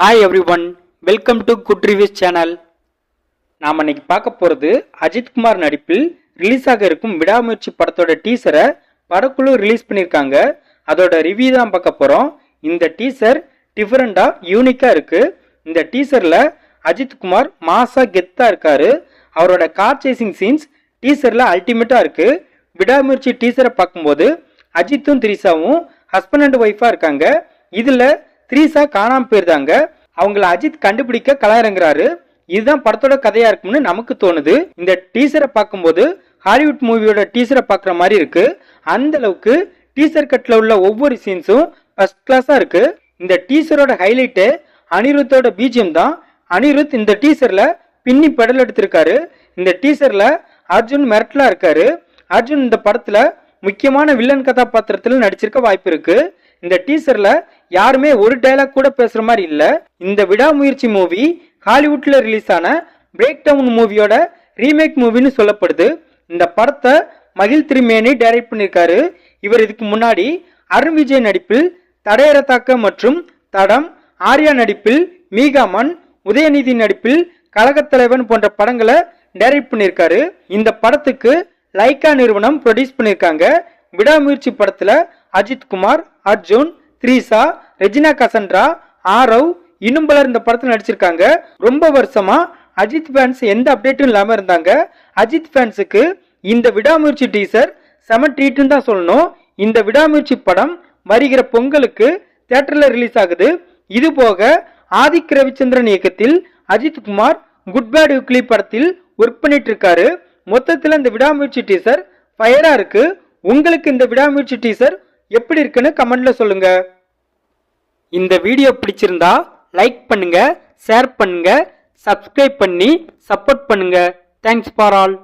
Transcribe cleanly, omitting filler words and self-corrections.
Hi every one, welcome to good reviews channel. நாம் இன்னைக்கு பார்க்க போகிறது அஜித்குமார் நடிப்பில் ரிலீஸ் ஆக இருக்கும் விடாமுயற்சி படத்தோட டீசரை படக்குழு ரிலீஸ் பண்ணியிருக்காங்க. அதோட ரிவ்யூ தான் பார்க்க போகிறோம். இந்த டீசர் டிஃப்ரெண்டாக யூனிக்காக இருக்குது. இந்த டீசரில் அஜித்குமார் மாசா கெத்தாக இருக்காரு. அவரோட கார் சேசிங் சீன்ஸ் டீசரில் அல்டிமேட்டாக இருக்குது. விடாமுயற்சி டீசரை பார்க்கும்போது அஜித்தும் திரிசாவும் ஹஸ்பண்ட் அண்ட் ஒய்ஃபாக இருக்காங்க. இதில் திரிசா காணாம போயிருந்தாங்க. அவங்கள அஜித் கண்டுபிடிக்க களமிறங்குறாரு. இதுதான் படத்தோட கதையா இருக்கும்னு நமக்கு தோணுது. இந்த டீசரை பார்க்கும்போது ஹாலிவுட் மூவியோட டீசரை பார்க்குற மாதிரி இருக்கு. அந்த அளவுக்கு டீசர் கட்ல உள்ள ஒவ்வொரு சீன்ஸும் ஃபர்ஸ்ட் கிளாஸா இருக்கு. இந்த டீசரோட ஹைலைட்டு அனிருத்தோட பிஜிஎம் தான். அனிருத் இந்த டீசர்ல பின்னி பெடல் எடுத்திருக்காரு. இந்த டீசர்ல அர்ஜுன் மிரட்டலா இருக்காரு. அர்ஜுன் இந்த படத்துல முக்கியமான வில்லன் கதாபாத்திரத்தில் நடிச்சிருக்க வாய்ப்பு இருக்கு. இந்த டீசர்ல யாருமே ஒரு டைலாக் கூட பேசுற மாதிரி இல்ல. இந்த விடாமுயற்சி மூவி ஹாலிவுட்ல ரிலீஸ் ஆன பிரேக் டவுன் மூவியோட ரீமேக் மூவின்னு சொல்லப்படுது. இந்த படத்தை மகிழ் திருமேனி டைரக்ட் பண்ணியிருக்காரு. இவர் இதுக்கு முன்னாடி அருண் விஜய் நடிப்பில் தடையற தாக்க மற்றும் தடம், ஆர்யா நடிப்பில் மீகாமன், உதயநிதி நடிப்பில் கழகத்தலைவன் போன்ற படங்களை டைரக்ட் பண்ணியிருக்காரு. இந்த படத்துக்கு லைக்கா நிறுவனம் ப்ரொடியூஸ் பண்ணியிருக்காங்க. விடாமுயற்சி படத்துல அஜித்குமார், அர்ஜுன், திரிசா, ரெஜினா கசன்ட்ரா, ஆரவ் இன்னும் பலர் இந்த படத்தில் நடிச்சிருக்காங்க. ரொம்ப வருஷமா அஜித் ஃபேன்ஸ் எந்த அப்டேட்டும் இல்லாம இருந்தாங்க. அஜித் ஃபேன்ஸுக்கு இந்த விடாமுயற்சி டீசர் செம ட்ரீட்னு தான் சொல்லணும். இந்த விடாமுயற்சி படம் வருகிற பொங்கலுக்கு தியேட்டர்ல ரிலீஸ் ஆகுது. இது போக ஆதிக் ரவிச்சந்திரன் இயக்கத்தில் அஜித்குமார் குட் பேட் யுக்லி படத்தில் ஒர்க் பண்ணிட்டு இருக்காரு. மொத்தத்தில் இந்த விடாமுயற்சி டீசர் ஃபயரா இருக்கு. உங்களுக்கு இந்த விடாமுயற்சி டீசர் எப்படி இருக்குன்னு கமெண்ட்ல சொல்லுங்க. இந்த வீடியோ பிடிச்சிருந்தா லைக் பண்ணுங்க, ஷேர் பண்ணுங்க, சப்ஸ்கிரைப் பண்ணி சப்போர்ட் பண்ணுங்க. Thanks for all.